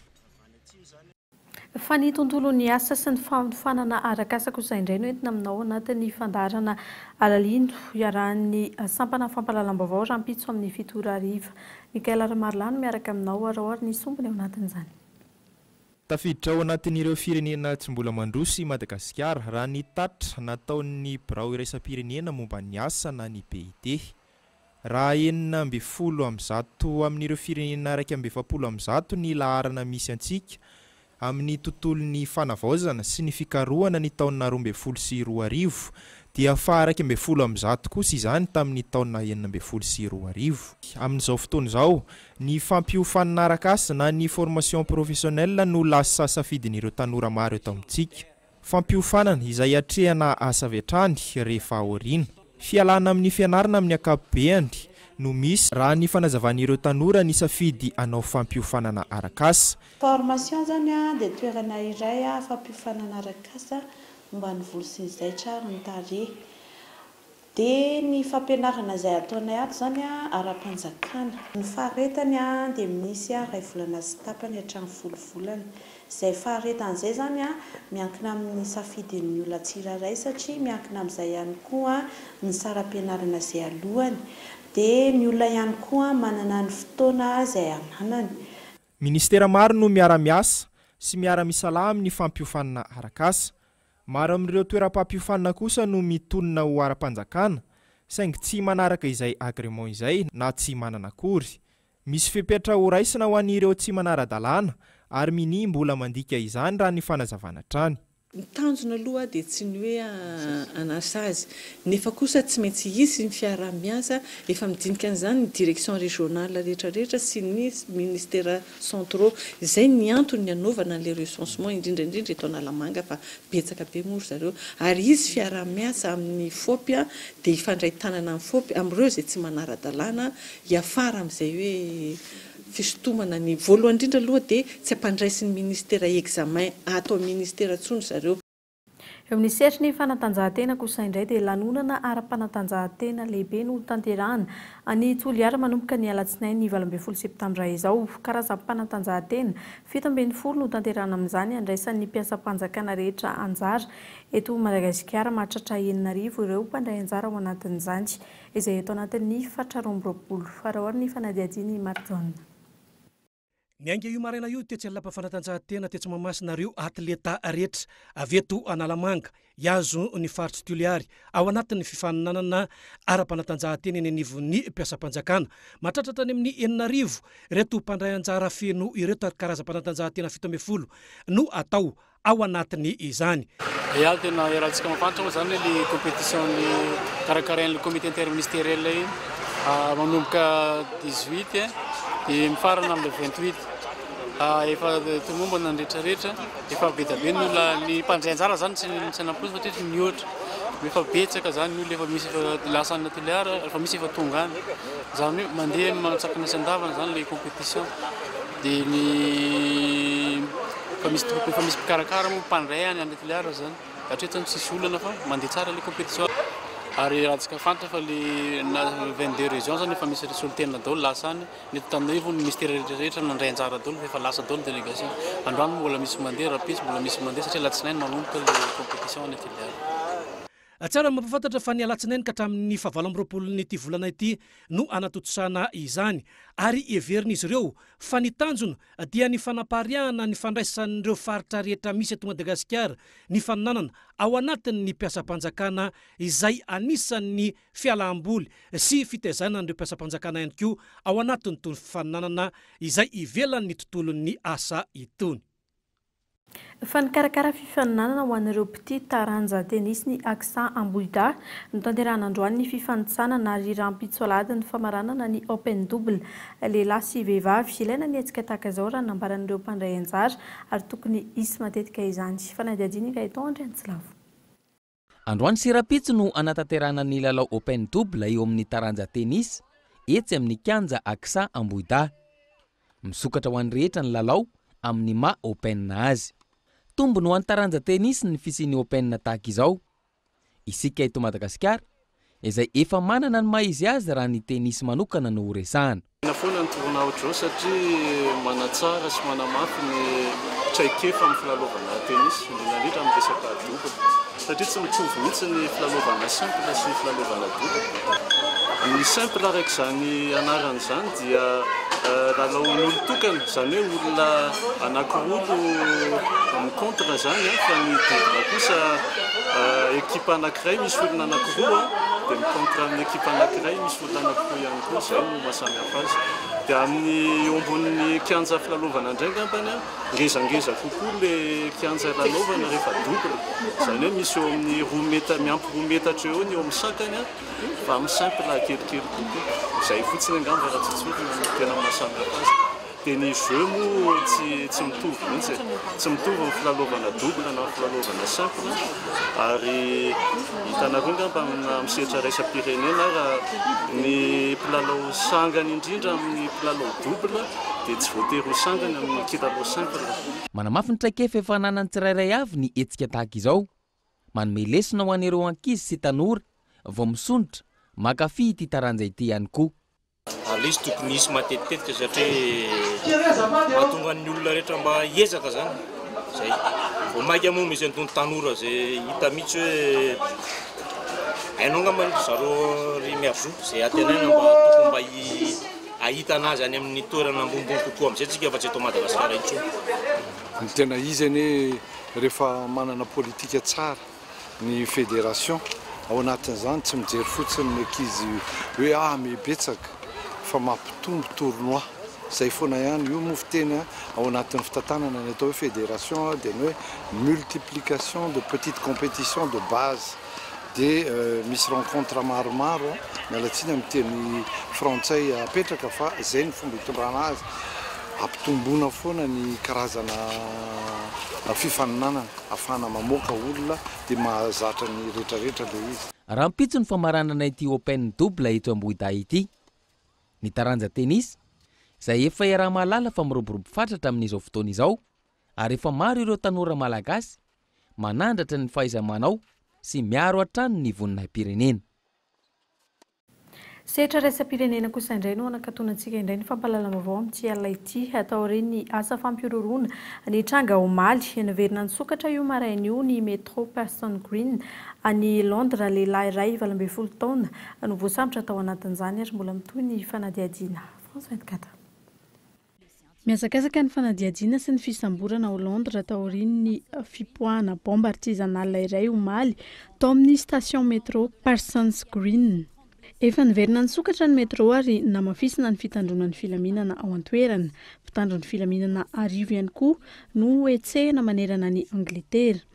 Fa ny tontolo ny asa sy ny fanofana arakasa kosa indray no entina aminao anatin'ny fandarana alalindo iarahan'ny sampana fampahalalam-baovao rahampitso amin'ny fitora ariva. Mikaela Marlano miaraka aminao arahoary ny sombony ao anatin'izany. Tafiditra ao anatin'ireo firenena tsy mbola mandroso i Madagasikara raha ny tatra nataon'ny birao iraisam-pirenena momba ny asa na ny BIT. Raha 9% amin'ireo firenena 120% ny laharana misy antsika amin'ny tontolon'ny fanavaozana sy ny fikarohana ny taona 2022 dia fa 12% kosa izany tamin'ny taona 2022. Amin'izao fotoana izao ny fampiofanana arakasa na ny formation professionnelle no lasa safidin'ireo tanora maro eto amintsika. Fampiofanana izay atrehana asa vetrany rehefa aoriana. Fialana amin'ny fianarana amin'ny ankapobeny no misy raha ny fanazavan'ireo tanora ny safidy anao fampiofanana arakasa. Formation zany dia toerana iray fampiofanana arakasa mba ny volo sy ny zaitra ny tarehy. Dia ny fampianarana izay ataonay ato zany ara-panjakana. Ny faharetany dia misy iray volana sy tapany hatramin'ny 10 volana. Izay faharetan'izay zany miankina amin'ny safidin'ny olona tsirairay satria miankina amin'izay ihany koa ny saram-pianarana izay alohany. Dia ny olona ihany koa manana ny fotoana izay ananany. Ministera maro no miara-miasa sy miara-misalaha amin'ny fampiofanana arakasa. Maro amin'ireo toeram-pampiofanana kosa no mitonona ho ara-panjakana saingy tsy manaraka izay agrément izay na tsy manana akory. Misy fepetra ho raisina ho an'ireo tsy manara-dalàna ary mini mbola mandika izany raha ny fanazavana trany. Ny tanjona aloha dia tsy ny hoe anasa azy nefa kosa tsy maintsy izy ny fiarah-miasa efa midinika an'izany ny direction régionale rehetrarehetra sy ny ministère centraux izay ny antony ny anaovana le recensement indrindraindrindra eto Analamanga fa betsaka be moa zareo ary izy fiarah-miasa amin'ny fopy dia ifandray tanana amin'ny fopy amin'ireo izay tsy manara-dalàna hiafara amin'izay hoe fisotomana ny voalohany indrindra aloha dia tsy ampandraisin'ny ministère examen atao ministère tsony zareo. Eo amin'ny sehatry ny fanatanjahantena kosa indray dia lanonana ara-panatanjahantena lehibe no tanterahana any Toliara manomboka ny alatsinainy 27 septambra izao. Karazam-panatanjahantena 17 no tanterahana amin'izany andraisan'ny mpiasa-panjakana rehetra anjara eto Madagasikara mahatratra 9,000 ireo mpandray anjara ao anatin'izany izay eto anatin'ny 420 farahoary ny fanadihadiany Marton. Miainga io maraina io tetsy lapa fanatanjahantena tetsy Mahamasina atleta rehetra avy eto Analamanga iazo ny faritry Toliary ao anatin'ny fifaninanana ara-panatanjahantena eny anivon'ny mpiasa-panjakana mahatratra tany amin'ny 9,000 reto mpandray anjara feno ireto karazam-panatanjahantena 17 no atao ao anatiny izany. Ya tena iarahantsika mafantatra moa zany le compétition ny karakarain'le comité interministériel manomboka 18 dia mifarana amin'ny 28 efa tomomba nandretrarehetra efa be ny olona ny mpandray anjara zany tsy nampozy fa mihoatra efa betsaka zany ny olona efa misy efa lasa ny Toliara efa misy efa tonga any zany hoe mandeha mantsakana isandavana zany le compétition dia ny efa misy mpikarakara moa mpandray any amin'ny Toliara zany hatreto tsisy olana fa mandeha tsara le compétition ary rahantsika fantatra fa le 22 régions zany efa misy solitena daholo lasa any neto tanorivo ny ministère rehetrarehetra nandray anjara daholo efa lasa daholo délégation androany mbola misy mandeha rapisy mbola misy mandeha satria alatsinainy manomboka le compétition any Toliara. Tsara mampafantatra fa ny alatsinainy ka hatramin'ny 27 ity volana ity no anatotosana izany ary everin'izy ireo fa ny tanjona dia ny fanapariahana ny fandraisan'ireo faritra rehetra misy eto Madagasikara ny faninanana ao anatin'ny mpiasa-panjakana izay anisan'ny fialam-boly sy fitaizana n'ireo mpiasa-panjakana ihany koa ao anatin'ny tony faninanana izay ivelan'ny tontolon'ny asa itony. Fa ny karakara fifaninanana ho an'ireo mpity taranja tenisy ny Aksa Amboida no tanterahana androany ny fifanitsanana ary rampitsolady ny famaranana ny Open Double lehilahy sy vehivavy ilaina ny hetsika tahaka izao raha nambaran'ireo mpandray anjara ary tokony isy matetika izany. Fanadihadiany Gaëtan Andrianitsilavo. Androany sy rapitsy no anatanterahana ny lalao Open Double eo amin'ny taranja tenisy etsy amin'ny kianja Aksa Amboida. Misokatra ho an'ny rehetra ny lalao amin'ny ma Open azy. Tombo no antaranja tenisy ny fisiany Open tahaka izao. Isika eto Madagasikara izay efa manana ny maizy azy raha ny tenisy manokana no resahana. Foana ny torona ohatr'izao satria manatsara sy manamafy ny traikefa amin'ny filalaovana tenisy indrindra amin'ny resaka double satria tsy mitovy mihitsy ny filalaovana simple sy ny filalaovana double. Ny simple araiky zany anarany zany dia lalaon'olo tokana zany hoe olona anankiroa mikontra zany fa ny double kosa ekipa anankiray misy olona anankiroa dia mikontra amin'ny ekipa anankiray misy olona anankiroa ihany koa zay no mahasamihafa azy. Dia amin'ny eo ambonin'ny kianja filalovana indray ngambany ngezangeza kokoa le kianja lalaovana rehefa double zany hoe misy eo amin'ny 2 mètre miampy 2 metatra eo ny eo amin'ny sakany fa amin'ny simple kelikely kokoa izay fotsiny angamba raha tsotsotrona no tena mahasamihafa azy. Dia ny jeu moa tsy mitovy mihitsy tsy mitovy amin'ny filalovana double na filalovana simple ary hitanareo ngamba amin'ny sehatra raisam-pirenena raha ny mpilalao sangany indrindra amin'ny mpilalao double dia tsy voatery ho sangany amin'ny kilalao simple. Manamafy ny traikefa efa nanany tsirairay avy ny hetsika tahaka izao. Manome lesona ho an'ireo ankizy sy tanora vao misondratra mankafy ity taranja ity ihany koa. Izy tokony isy matetika satria mahatonga ny olona rehetra mba hiezaka zany zay vao maika moa misy antony tanora zay hita mihitsy hoe hainao ngambany zareo ry miazo zay atenaina mba tokony mba ahita anazy any amin'ny toerana ambonimbony kokoa amin'izay tsika efa tsy eto Madagasikara intsony. Ny tena izy any rehefa manana politika tsara ny fédération ao anatin'izany tsy mijery fotsiny ny ankizy hoe mibetsaka fa mampitombo tournoi zay foana ihany io moa fiteny ao anatin'ny fitantanana ny atao hoe fédération dia ny hoe multiplication de petite compétition de base dia misy rencontre maromaro mialatsiny amin'ny teny frantsay apetraka fa zay ny fomba hitondrana azy ampitomboana foana ny karazana fifaninanana ahafahana mamoaka olona dia mahazatra ny rehetrarehetra le izy raha mpitso ny famaranana ity open double eto ambohiday ity ny taranja tenisy izay efa iaraha mahalala fa miroborobo fatratra amin'izao fotoana izao ary efa maro ireo tanora malagasy manandratra ny fahaiza-manao sy miaro hatrany ny voninahim-pirenena sehatra raisam-pirenena kosa indray no anakatonantsika indray ny fampalalam-baovao amin'ity alina ity atao ireny ny asa fampiroroana ny tranga omaly naverina ny sokatra io maraina io ny métro Person Green any Londres lehilahy iray 20 taona no voasambotra tao anatin'izany ary mbola mitohy ny fanadiadiana. France 24. Miazakazaka ny fanadiadiana sy ny fisamborana ao Londres tao aorian'ny fipoahana bomba artisanal iray omaly tao amin'ny station métro Person Green. Efa niverina ny sokatra ny metro ary namafisina ny fitandrona ny filaminana ao an-toerana. Mpitandro ny filaminana arivo ihany koa no etsehana manerana ny Angletera.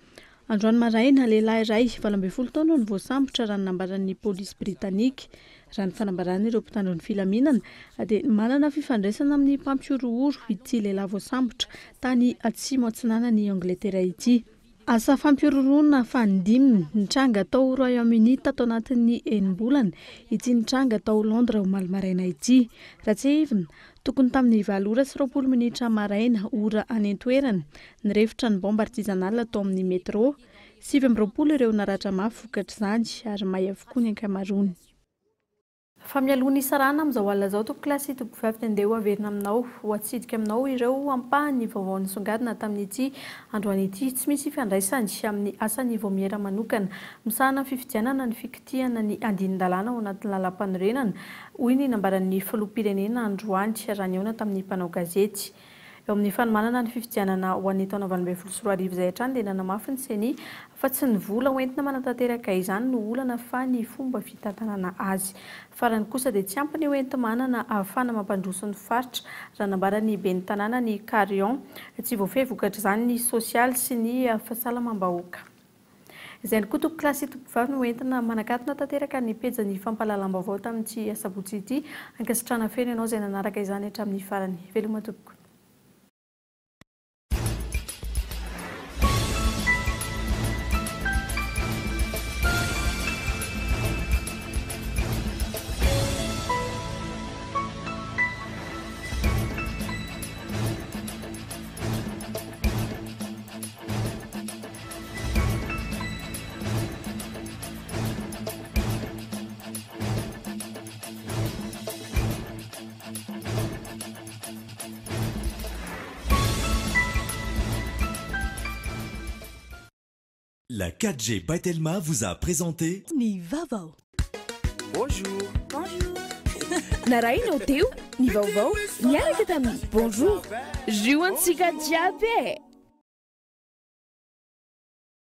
Androany maraina lehilahy iray 20 taona no voasambotra raha nambaran'ny polisy Britanika. Raha ny fanambarana ireo mpitandro ny filaminana dia manana fifandraisana amin'ny mpampiorohoro ity lehilahy voasambotra tany atsimo atsinanan'ny Angletera ity. Asa fampiororona fandiminy nitranga tao Royaume-Uni tato anatin'ny enim-bolana ity nitranga tao Londres omaly maraina ity. Raha tsy hivina tokony tamin'ny 7 ora sy 20 minitra maraina ora any an-toerana nirefitra ny bomba artisanal tao amin'ny metro 7 ireo naratra mafy vokatra izany ary may avokoa ny ankamaroany. Fa mialoha ny sarana amin'izao alina izao toko klasy toko vavy andeha ho averina aminao ho atsidika aminao ireo ampahany vaovao nisongadina tamin'ity androany ity tsy misy fiandraisany amin'ny asany voamiera manokana misahana fifidianana ny fikitiana ny andinin-dalàna ao anatin'ny lalam-panorenana hoy ny nambaran'ny filoham-pirenena androany raha niaona tamin'ny mpanao gazety. Eo amin'ny fanomanana ny fifidianana ho an'ny taona 2024 izay hatrany dia nanamafy ny CENI fa tsy ny vola hoentina manatanteraka izany no olana fa ny fomba fitantanana azy. Farany kosa dia tsy ampy ny hoentim-manana ahafahana mampandroso ny faritra raha nambarany ben'ny tanàna ny Carion tsy voafehy vokatra izany ny sosialy sy ny fahasalamam-bahoaka. Izay ny koa toko klasy toko vavy no entina manakatona tanteraka ny pejany fampalalam-baovao tamin'ity asabotsy ity ankasitrana feno ianao izay nanaraka izany hatramin'ny farany. Veloma tompoko. La 4G by Telma vous a présenté Ny vaovao. Bonjour. Bonjour. Narainao teo ny vaovao niaraka tamin'ny bonjour. Zio antsika jiaby.